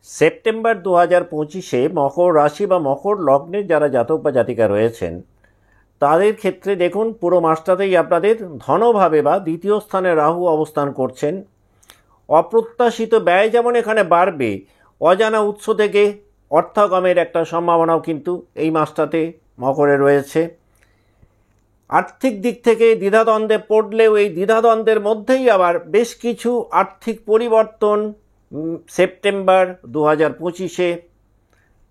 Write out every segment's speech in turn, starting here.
September 2025-এ মকর রাশি বা মকর লগ্নের যারা জাতক বা জাতিকা রয়েছেন তাদের ক্ষেত্রে দেখুন পুরো মাসটাতেই আপনাদের ধনভাবে বা দ্বিতীয় স্থানে রাহু অবস্থান করছেন। অপ্রত্যাশিত ব্যয় যেমন এখানে বাড়বে, অজানা উৎস থেকে অর্থাগমের একটা সম্ভাবনাও কিন্তু এই মাসটাতে মকরে রয়েছে। আর্থিক দিক থেকে দ্বিধাদ্বন্দ্বে পড়লেও এই দ্বিধাদ্বন্দ্বের মধ্যেই আবার বেশ কিছু আর্থিক পরিবর্তন সেপ্টেম্বর 2025-এ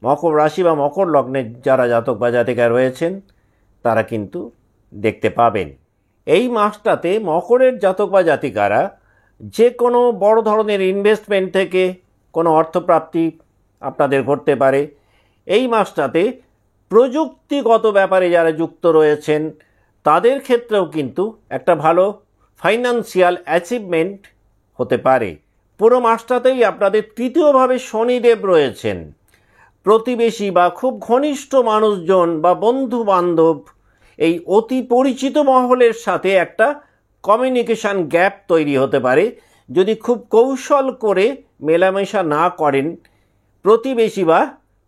মকর রাশি বা মকর লগ্নের যারা জাতক বা জাতিকা রয়েছেন তারা কিন্তু দেখতে পাবেন। এই মাসটাতে মকরের জাতক বা জাতিকারা যে কোনো বড় ধরনের ইনভেস্টমেন্ট থেকে কোনো অর্থপ্রাপ্তি আপনাদের ঘটতে পারে। এই মাসটাতে প্রযুক্তিগত ব্যাপারে যারা যুক্ত রয়েছেন তাদের ক্ষেত্রেও কিন্তু একটা ভালো ফাইন্যান্সিয়াল অ্যাচিভমেন্ট হতে পারে। পুরো মাসটাতেই আপনাদের তৃতীয়ভাবে শনিদেব রয়েছেন। প্রতিবেশী বা খুব ঘনিষ্ঠ মানুষজন বা বন্ধু বান্ধব এই অতি পরিচিত মহলের সাথে একটা কমিউনিকেশান গ্যাপ তৈরি হতে পারে যদি খুব কৌশল করে মেলামেশা না করেন। প্রতিবেশী বা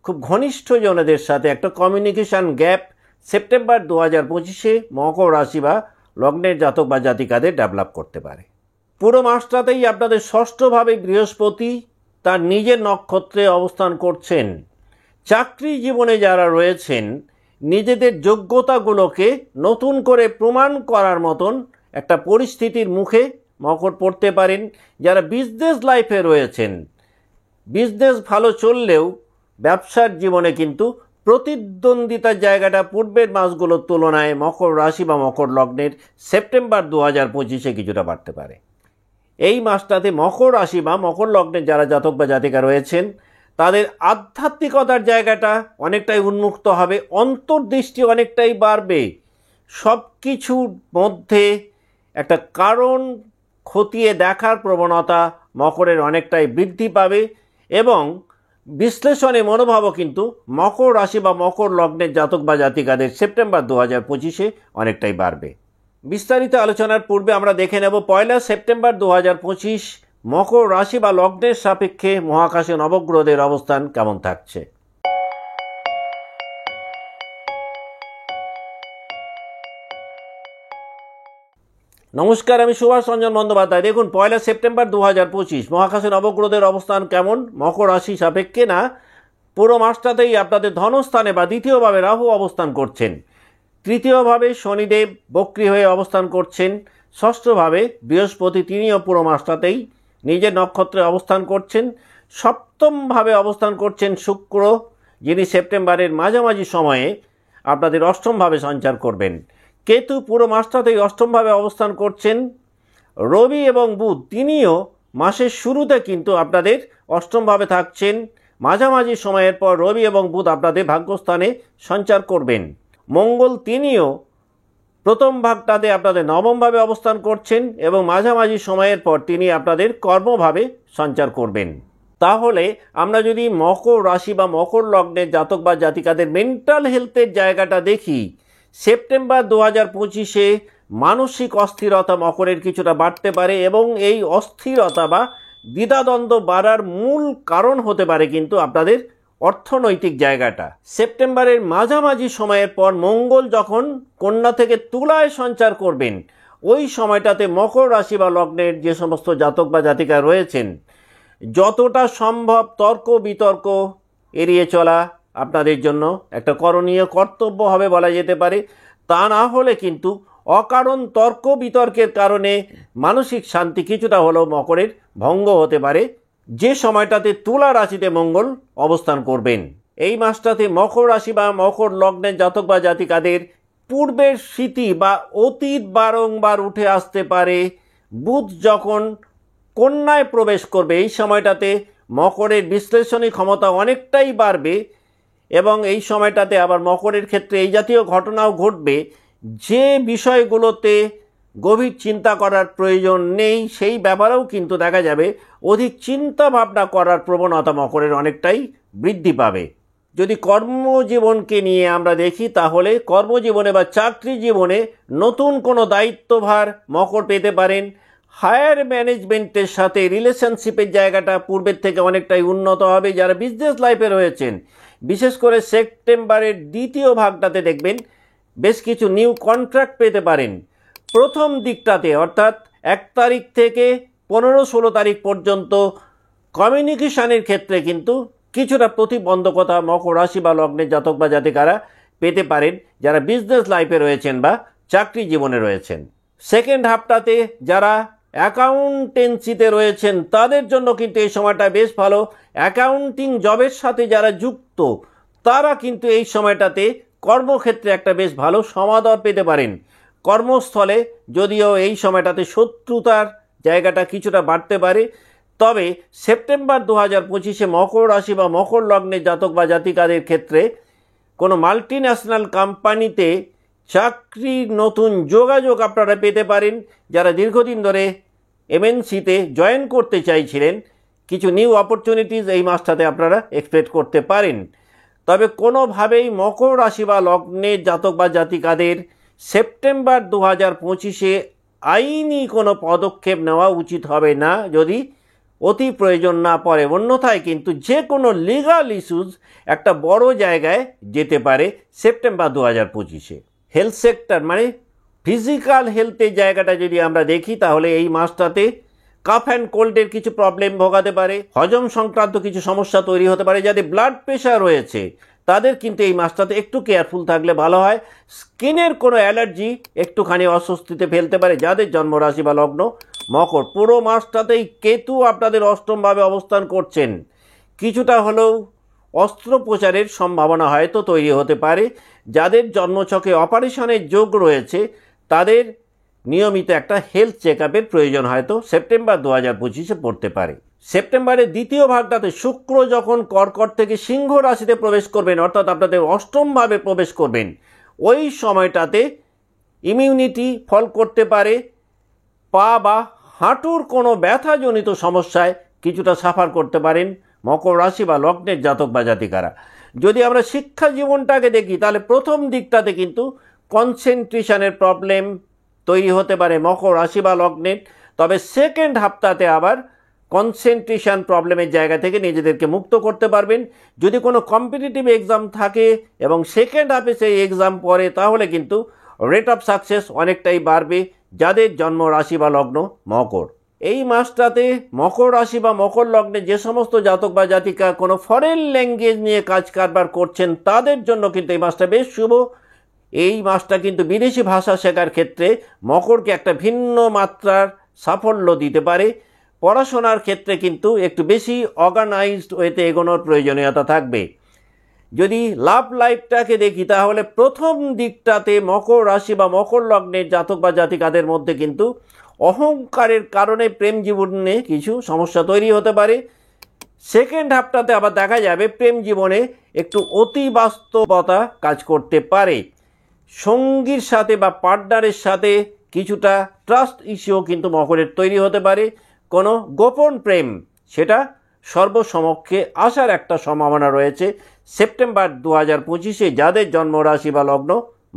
খুব ঘনিষ্ঠ জনদের সাথে একটা কমিউনিকেশান গ্যাপ সেপ্টেম্বর 2025-এ মকর রাশি বা লগ্নের জাতক বা জাতিকাদের ডেভেলপ করতে পারে। পুরো মাসটাতেই আপনাদের ষষ্ঠভাবে বৃহস্পতি তার নিজের নক্ষত্রে অবস্থান করছেন। চাকরি জীবনে যারা রয়েছেন নিজেদের যোগ্যতাগুলোকে নতুন করে প্রমাণ করার মতন একটা পরিস্থিতির মুখে মকর পড়তে পারেন। যারা বিজনেস লাইফে রয়েছেন, বিজনেস ভালো চললেও ব্যবসার জীবনে কিন্তু প্রতিদ্বন্দ্বিতার জায়গাটা পূর্বের মাসগুলোর তুলনায় মকর রাশি বা মকর লগ্নের সেপ্টেম্বর 2025-এ কিছুটা বাড়তে পারে। এই মাসটাতে মকর রাশি বা মকর লগ্নের যারা জাতক বা জাতিকা রয়েছেন তাদের আধ্যাত্মিকতার জায়গাটা অনেকটাই উন্মুক্ত হবে, অন্তর্দৃষ্টি অনেকটাই বাড়বে। সব কিছুর মধ্যে একটা কারণ খতিয়ে দেখার প্রবণতা মকরের অনেকটাই বৃদ্ধি পাবে এবং বিশ্লেষণে মনোভাবও কিন্তু মকর রাশি বা মকর লগ্নের জাতক বা জাতিকাদের সেপ্টেম্বর 2025-এ অনেকটাই বাড়বে। বিস্তারিত আলোচনার পূর্বে আমরা দেখে নেব 1 সেপ্টেম্বর 2025 মকর রাশি বা লগ্নের সাপেক্ষে মহাকাশে নবগ্রহদের অবস্থান কেমন থাকছে। নমস্কার, আমি সুভাষ রঞ্জন বন্দ্যোপাধ্যায়। দেখুন 1 সেপ্টেম্বর 2025 মহাকাশে নবগ্রহদের অবস্থান কেমন মকর রাশি সাপেক্ষে না, পুরো মাসটাতেই আপনাদের ধনস্থানে বা দ্বিতীয়ভাবে রাহু অবস্থান করছেন। তৃতীয়ভাবে শনিদেব বক্রী হয়ে অবস্থান করছেন। ষষ্ঠভাবে বৃহস্পতি তিনিও পুরো মাসটাতেই নিজের নক্ষত্রে অবস্থান করছেন। সপ্তমভাবে অবস্থান করছেন শুক্র, যিনি সেপ্টেম্বরের মাঝামাঝি সময়ে আপনাদের অষ্টমভাবে সঞ্চার করবেন। কেতু পুরো মাসটাতেই অষ্টমভাবে অবস্থান করছেন। রবি এবং বুধ তিনিও মাসের শুরুতে কিন্তু আপনাদের অষ্টমভাবে থাকছেন। মাঝামাঝি সময়ের পর রবি এবং বুধ আপনাদের ভাগ্যস্থানে সঞ্চার করবেন। মঙ্গল তিনিও প্রথম ভাগটাতে আপনাদের নবমভাবে অবস্থান করছেন এবং মাঝামাঝি সময়ের পর তিনি আপনাদের কর্মভাবে সঞ্চার করবেন। তাহলে আমরা যদি মকর রাশি বা মকর লগ্নের জাতক বা জাতিকাদের মেন্টাল হেলথের জায়গাটা দেখি, সেপ্টেম্বর 2025-এ মানসিক অস্থিরতা মকরের কিছুটা বাড়তে পারে এবং এই অস্থিরতা বা দ্বিধাদ্বন্দ্ব বাড়ার মূল কারণ হতে পারে কিন্তু আপনাদের অর্থনৈতিক জায়গাটা। সেপ্টেম্বরের মাঝামাঝি সময়ের পর মঙ্গল যখন কন্যা থেকে তুলায় সঞ্চার করবেন, ওই সময়টাতে মকর রাশি বা লগ্নের যে সমস্ত জাতক বা জাতিকা রয়েছেন যতটা সম্ভব তর্ক বিতর্ক এড়িয়ে চলা আপনাদের জন্য একটা করণীয় কর্তব্য হবে বলা যেতে পারে। তা না হলে কিন্তু অকারণ তর্ক বিতর্কের কারণে মানসিক শান্তি কিছুটা হলেও মকরের ভঙ্গ হতে পারে, যে সময়টাতে তুলা রাশিতে মঙ্গল অবস্থান করবেন। এই মাসটাতে মকর রাশি বা মকর লগ্নের জাতক বা জাতিকাদের পূর্বের স্মৃতি বা অতীত বারংবার উঠে আসতে পারে। বুধ যখন কন্যায় প্রবেশ করবে এই সময়টাতে মকরের বিশ্লেষণী ক্ষমতা অনেকটাই বাড়বে এবং এই সময়টাতে আবার মকরের ক্ষেত্রে এই জাতীয় ঘটনাও ঘটবে যে বিষয়গুলোতে গভীর চিন্তা করার প্রয়োজন নেই সেই ব্যাপারেও কিন্তু দেখা যাবে অধিক চিন্তা ভাবনা করার প্রবণতা মকরের অনেকটাই বৃদ্ধি পাবে। যদি কর্মজীবনকে নিয়ে আমরা দেখি তাহলে কর্মজীবনে বা চাকরি জীবনে নতুন কোনো দায়িত্বভার মকর পেতে পারেন। হায়ার ম্যানেজমেন্টের সাথে রিলেশনশিপের জায়গাটা পূর্বের থেকে অনেকটাই উন্নত হবে। যারা বিজনেস লাইফে রয়েছেন, বিশেষ করে সেপ্টেম্বরের দ্বিতীয় ভাগটাতে দেখবেন বেশ কিছু নিউ কন্ট্রাক্ট পেতে পারেন। প্রথম দিকটাতে অর্থাৎ 1 তারিখ থেকে 15-16 তারিখ পর্যন্ত কমিউনিকেশনের ক্ষেত্রে কিন্তু কিছুটা প্রতিবন্ধকতা মকর রাশি বা লগ্নের জাতক বা জাতিকারা পেতে পারেন, যারা বিজনেস লাইফে রয়েছেন বা চাকরি জীবনে রয়েছেন। সেকেন্ড হাফটাতে যারা অ্যাকাউন্টেন্সিতে রয়েছেন তাদের জন্য কিন্তু এই সময়টা বেশ ভালো। অ্যাকাউন্টিং জবের সাথে যারা যুক্ত তারা কিন্তু এই সময়টাতে কর্মক্ষেত্রে একটা বেশ ভালো সমাদর পেতে পারেন। কর্মস্থলে যদিও এই সময়টাতে শত্রুতার জায়গাটা কিছুটা বাড়তে পারে, তবে সেপ্টেম্বর 2025-এ মকর রাশি বা মকর লগ্নের জাতক বা জাতিকাদের ক্ষেত্রে কোনো মাল্টিন্যাশনাল কোম্পানিতে চাকরির নতুন যোগাযোগ আপনারা পেতে পারেন। যারা দীর্ঘদিন ধরে এমএনসিতে জয়েন করতে চাইছিলেন, কিছু নিউ অপরচুনিটিস এই মাসটাতে আপনারা এক্সপেক্ট করতে পারেন। তবে কোনোভাবেই মকর রাশি বা লগ্নের জাতক বা জাতিকাদের সেপ্টেম্বর 2025-এ আইনি কোনো পদক্ষেপ নেওয়া উচিত হবে না যদি অতি প্রয়োজন না পড়ে। অন্যথায় কিন্তু যে কোনো লিগাল ইস্যুস একটা বড় জায়গায় যেতে পারে সেপ্টেম্বর 2025-এ। হেলথ সেক্টর মানে ফিজিক্যাল হেলথের জায়গাটা যদি আমরা দেখি তাহলে এই মাসটাতে কাফ অ্যান্ড কোল্ডের কিছু প্রবলেম ভোগাতে পারে, হজম সংক্রান্ত কিছু সমস্যা তৈরি হতে পারে। যাদের ব্লাড প্রেশার রয়েছে তাদের কিন্তু এই মাসটাতে একটু কেয়ারফুল থাকলে ভালো হয়। স্কিনের কোনো অ্যালার্জি একটুখানি অস্বস্তিতে ফেলতে পারে যাদের জন্মরাশি বা লগ্ন মকর। পুরো মাসটাতেই কেতু আপনাদের অষ্টমভাবে অবস্থান করছেন, কিছুটা হলেও অস্ত্রোপচারের সম্ভাবনা হয়তো তৈরি হতে পারে। যাদের জন্মছকে অপারেশনের যোগ রয়েছে তাদের নিয়মিত একটা হেলথ চেক আপের প্রয়োজন হয়তো সেপ্টেম্বর 2025-এ পড়তে পারে। সেপ্টেম্বরের দ্বিতীয় ভাগটাতে শুক্র যখন কর্কট থেকে সিংহ রাশিতে প্রবেশ করবেন, অর্থাৎ আপনাদের অষ্টমভাবে প্রবেশ করবেন, ওই সময়টাতে ইমিউনিটি ফল করতে পারে। পা বা হাঁটুর কোনো ব্যথাজনিত সমস্যায় কিছুটা সাফার করতে পারেন মকর রাশি বা লগ্নের জাতক বা জাতিকারা। যদি আমরা শিক্ষা জীবনটাকে দেখি তাহলে প্রথম দিকটাতে কিন্তু কনসেন্ট্রেশনের প্রবলেম তৈরি হতে পারে মকর রাশি বা লগ্নের। তবে সেকেন্ড হাফটাতে আবার কনসেন্ট্রেশন প্রবলেমের জায়গা থেকে নিজেদেরকে মুক্ত করতে পারবেন। যদি কোনো কম্পিটিটিভ এক্সাম থাকে এবং সেকেন্ড হাফে সেই এক্সাম পড়ে তাহলে কিন্তু রেট অফ সাকসেস অনেকটাই বাড়বে যাদের জন্ম রাশি বা লগ্ন মকর। এই মাসটাতে মকর রাশি বা মকর লগ্নে যে সমস্ত জাতক বা জাতিকা কোনো ফরেন ল্যাঙ্গুয়েজ নিয়ে কাজ কারবার করছেন তাদের জন্য কিন্তু এই মাসটা বেশ শুভ। এই মাসটা কিন্তু বিদেশি ভাষা শেখার ক্ষেত্রে মকরকে একটা ভিন্ন মাত্রার সাফল্য দিতে পারে। পড়াশোনার ক্ষেত্রে কিন্তু একটু বেশি অর্গানাইজড ওয়েতে এগোনোর প্রয়োজনীয়তা থাকবে। যদি লাভ লাইফটাকে দেখি তাহলে প্রথম দিকটাতে মকর রাশি বা মকর লগ্নের জাতক বা জাতিকাদের মধ্যে কিন্তু অহংকারের কারণে প্রেম জীবনে কিছু সমস্যা তৈরি হতে পারে। সেকেন্ড হাফটাতে আবার দেখা যাবে প্রেম জীবনে একটু অতি বাস্তবতা কাজ করতে পারে। সঙ্গীর সাথে বা পার্টনারের সাথে কিছুটা ট্রাস্ট ইস্যুও কিন্তু মকরের তৈরি হতে পারে। কোনো গোপন প্রেম সেটা সর্বসমক্ষে আসার একটা সম্ভাবনা রয়েছে সেপ্টেম্বর 2025-এ যাদের জন্ম রাশি বা লগ্ন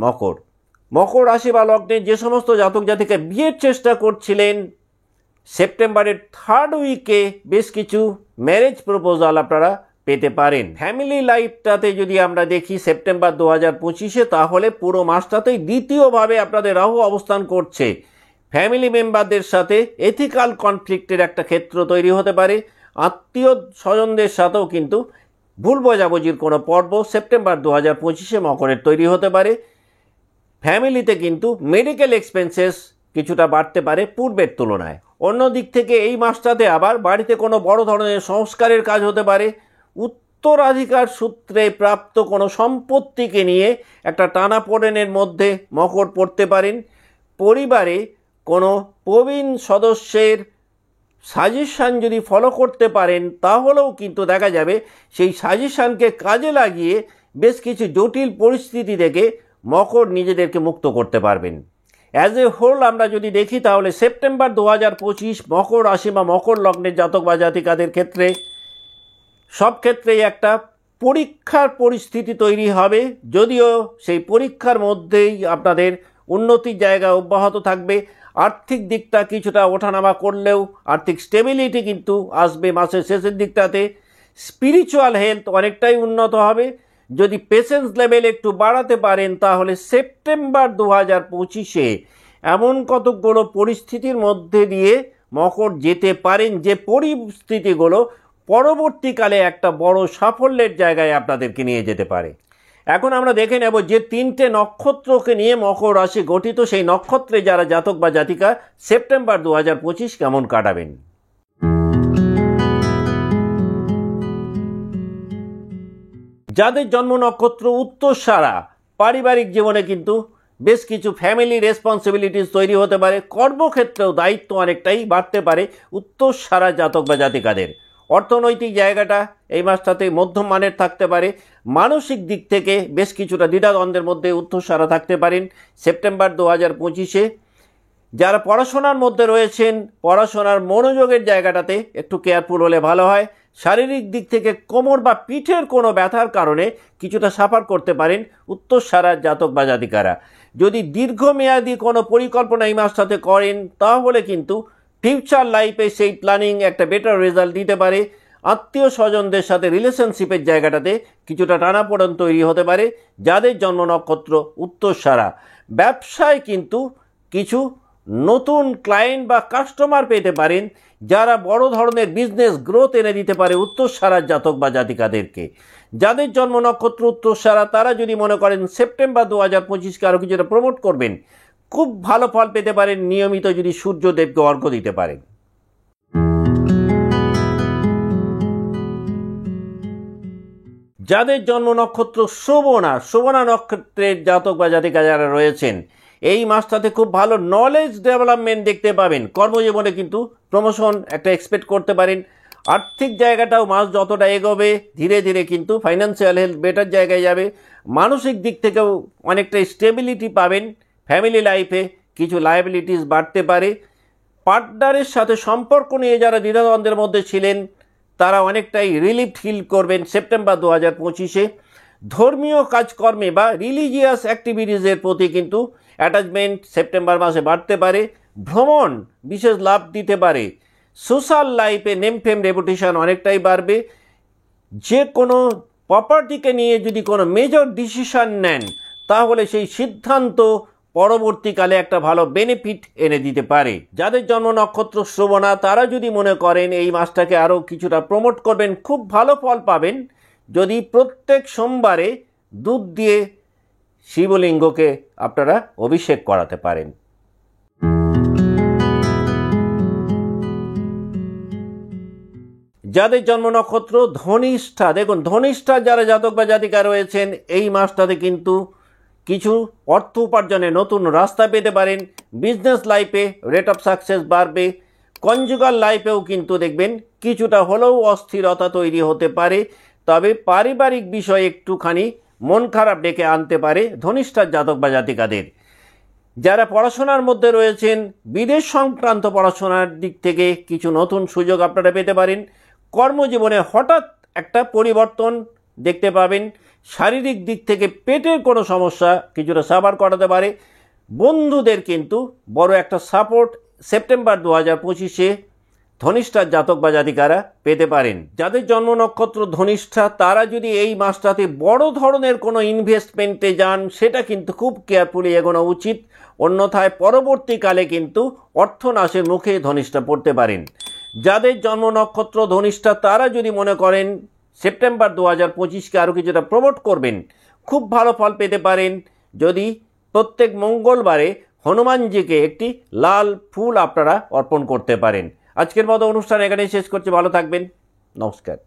মকর। মকর রাশি বা লগ্নে যে সমস্ত জাতক জাতিকা বিয়ের চেষ্টা করছিলেন সেপ্টেম্বরের থার্ড উইকে বেশ কিছু ম্যারেজ প্রপোজাল আপনারা পেতে পারেন। ফ্যামিলি লাইফটাতে যদি আমরা দেখি সেপ্টেম্বর 2025-এ তাহলে পুরো মাসটাতেই দ্বিতীয়ভাবে আপনাদের রাহু অবস্থান করছে। ফ্যামিলি মেম্বারদের সাথে এথিক্যাল কনফ্লিক্টের একটা ক্ষেত্র তৈরি হতে পারে। আত্মীয় স্বজনদের সাথেও কিন্তু ভুল বোঝাবুঝির কোনো পর্ব সেপ্টেম্বর 2025-এ মকরের তৈরি হতে পারে। ফ্যামিলিতে কিন্তু মেডিকেল এক্সপেন্সেস কিছুটা বাড়তে পারে পূর্বের তুলনায়। অন্য দিক থেকে এই মাসটাতে আবার বাড়িতে কোনো বড় ধরনের সংস্কারের কাজ হতে পারে। উত্তরাধিকার সূত্রে প্রাপ্ত কোনো সম্পত্তিকে নিয়ে একটা টানাপোড়েনের মধ্যে মকর পড়তে পারেন। পরিবারে কোনো প্রবীণ সদস্যের সাজেশান যদি ফলো করতে পারেন তাহলেও কিন্তু দেখা যাবে সেই সাজেশানকে কাজে লাগিয়ে বেশ কিছু জটিল পরিস্থিতি থেকে মকর নিজেদেরকে মুক্ত করতে পারবেন। অ্যাজ এ হোল আমরা যদি দেখি তাহলে সেপ্টেম্বর 2025 মকর রাশি বা মকর লগ্নের জাতক বা জাতিকাদের ক্ষেত্রে সব ক্ষেত্রেই একটা পরীক্ষার পরিস্থিতি তৈরি হবে, যদিও সেই পরীক্ষার মধ্যেই আপনাদের উন্নতির জায়গা অব্যাহত থাকবে। আর্থিক দিকটা কিছুটা ওঠানামা করলেও আর্থিক স্টেবিলিটি কিন্তু আসবে মাসের শেষের দিকটাতে। স্পিরিচুয়াল হেলথ অনেকটাই উন্নত হবে। যদি পেশেন্স লেভেল একটু বাড়াতে পারেন তাহলে সেপ্টেম্বর 2025-এ এমন কতকগুলো পরিস্থিতির মধ্যে দিয়ে মকর যেতে পারেন, যে পরিস্থিতিগুলো পরবর্তীকালে একটা বড় সাফল্যের জায়গায় আপনাদেরকে নিয়ে যেতে পারে। এখন আমরা দেখে নেব যে 3টে নক্ষত্রকে নিয়ে মকর রাশি গঠিত, সেই নক্ষত্রে যারা জাতক বা জাতিকা সেপ্টেম্বর 2025 কেমন কাটাবেন। যাদের জন্ম নক্ষত্র উত্তরসারা, পারিবারিক জীবনে কিন্তু বেশ কিছু ফ্যামিলি রেসপন্সিবিলিটিস তৈরি হতে পারে, কর্মক্ষেত্রেও দায়িত্ব অনেকটাই বাড়তে পারে উত্তরসারা জাতক বা জাতিকাদের। অর্থনৈতিক জায়গাটা এই মাসটাতে মধ্যম মানের থাকতে পারে। মানসিক দিক থেকে বেশ কিছুটা দ্বিধাদ্বন্দ্বের মধ্যে উত্তরসারা থাকতে পারেন সেপ্টেম্বর 2025-এ। যারা পড়াশোনার মধ্যে রয়েছেন, পড়াশোনার মনোযোগের জায়গাটাতে একটু কেয়ারফুল হলে ভালো হয়। শারীরিক দিক থেকে কোমর বা পিঠের কোনো ব্যথার কারণে কিছুটা সাফার করতে পারেন উত্তরসারার জাতক বা জাতিকারা। যদি দীর্ঘমেয়াদী কোনো পরিকল্পনা এই মাসটাতে করেন তাহলে কিন্তু ফিউচার লাইফে সেই প্ল্যানিং একটা বেটার রেজাল্ট দিতে পারে। আত্মীয় স্বজনদের সাথে রিলেশনশিপের জায়গাটাতে কিছুটা টানাপোড়েন তৈরি হতে পারে যাদের জন্ম নক্ষত্র উত্তরসারা। ব্যবসায় কিন্তু কিছু নতুন ক্লায়েন্ট বা কাস্টমার পেতে পারেন, যারা বড় ধরনের বিজনেস গ্রোথ এনে দিতে পারে উত্তরসারার জাতক বা জাতিকাদেরকে। যাদের জন্ম নক্ষত্র উত্তরসারা তারা যদি মনে করেন সেপ্টেম্বর 2025-কে আরও কিছুটা প্রমোট করবেন, খুব ভালো ফল পেতে পারেন নিয়মিত যদি সূর্যদেবকে অর্ঘ্য দিতে পারেন। যাদের জন্ম নক্ষত্র শ্রবণা, শ্রবণা নক্ষত্রের জাতক বা জাতিকা যারা রয়েছেন, এই মাসটাতে খুব ভালো নলেজ ডেভেলপমেন্ট দেখতে পাবেন। কর্মজীবনে কিন্তু প্রমোশন একটা এক্সপেক্ট করতে পারেন। আর্থিক জায়গাটাও মাস যতটা এগোবে ধীরে ধীরে কিন্তু ফাইন্যান্সিয়াল হেলথ বেটার জায়গায় যাবে। মানসিক দিক থেকেও অনেকটা স্টেবিলিটি পাবেন। ফ্যামিলি লাইফে কিছু লায়াবিলিটিস বাড়তে পারে। পার্টনারের সাথে সম্পর্ক নিয়ে যারা দ্বিধাদ্বন্দ্বের মধ্যে ছিলেন তারা অনেকটাই রিলিফ ফিল করবেন সেপ্টেম্বর 2025-এ। ধর্মীয় কাজকর্মে বা রিলিজিয়াস অ্যাক্টিভিটিসের প্রতি কিন্তু অ্যাটাচমেন্ট সেপ্টেম্বর মাসে বাড়তে পারে। ভ্রমণ বিশেষ লাভ দিতে পারে। সোশ্যাল লাইফে নেম ফেম রেপুটেশন অনেকটাই বাড়বে। যে কোনো প্রপার্টিকে নিয়ে যদি কোনো মেজর ডিসিশন নেন তাহলে সেই সিদ্ধান্ত পরবর্তীকালে একটা ভালো বেনিফিট এনে দিতে পারে। যাদের জন্ম নক্ষত্র শ্রবণা তারা যদি মনে করেন এই মাসটাকে আরও কিছুটা প্রমোট করবেন, খুব ভালো ফল পাবেন যদি প্রত্যেক সোমবারে দুধ দিয়ে শিবলিঙ্গকে আপনারা অভিষেক করাতে পারেন। যাদের জন্ম নক্ষত্র ধনিষ্ঠা, দেখুন ধনিষ্ঠা যারা জাতক বা জাতিকা রয়েছেন এই মাসটাতে কিন্তু কিছু অর্থ উপার্জনের নতুন রাস্তা পেতে পারেন। বিজনেস লাইফে রেট অফ সাকসেস বাড়বে। কনজুগাল লাইফেও কিন্তু দেখবেন কিছুটা হলেও অস্থিরতা তৈরি হতে পারে। তবে পারিবারিক বিষয়ে একটুখানি মন খারাপ ডেকে আনতে পারে ধনিষ্ঠার জাতক বা জাতিকাদের। যারা পড়াশোনার মধ্যে রয়েছেন বিদেশ সংক্রান্ত পড়াশোনার দিক থেকে কিছু নতুন সুযোগ আপনারা পেতে পারেন। কর্মজীবনে হঠাৎ একটা পরিবর্তন দেখতে পাবেন। শারীরিক দিক থেকে পেটের কোনো সমস্যা কিছুটা সাফার করাতে পারে। বন্ধুদের কিন্তু বড় একটা সাপোর্ট সেপ্টেম্বর 2025-এ ধনিষ্ঠার জাতক বা জাতিকারা পেতে পারেন। যাদের জন্ম নক্ষত্র ধনিষ্ঠা তারা যদি এই মাসটাতে বড় ধরনের কোনো ইনভেস্টমেন্টে যান সেটা কিন্তু খুব কেয়ারফুলি এগোনো উচিত, অন্যথায় পরবর্তীকালে কিন্তু অর্থনাশের মুখে ধনিষ্ঠা পড়তে পারেন। যাদের জন্ম নক্ষত্র ধনিষ্ঠা তারা যদি মনে করেন সেপ্টেম্বর 2025-কে আরও কিছুটা প্রমোট করবেন, খুব ভালো ফল পেতে পারেন যদি প্রত্যেক মঙ্গলবারে হনুমানজিকে একটি লাল ফুল আপনারা অর্পণ করতে পারেন। আজকের মতো অনুষ্ঠান এখানেই শেষ করছি। ভালো থাকবেন। নমস্কার।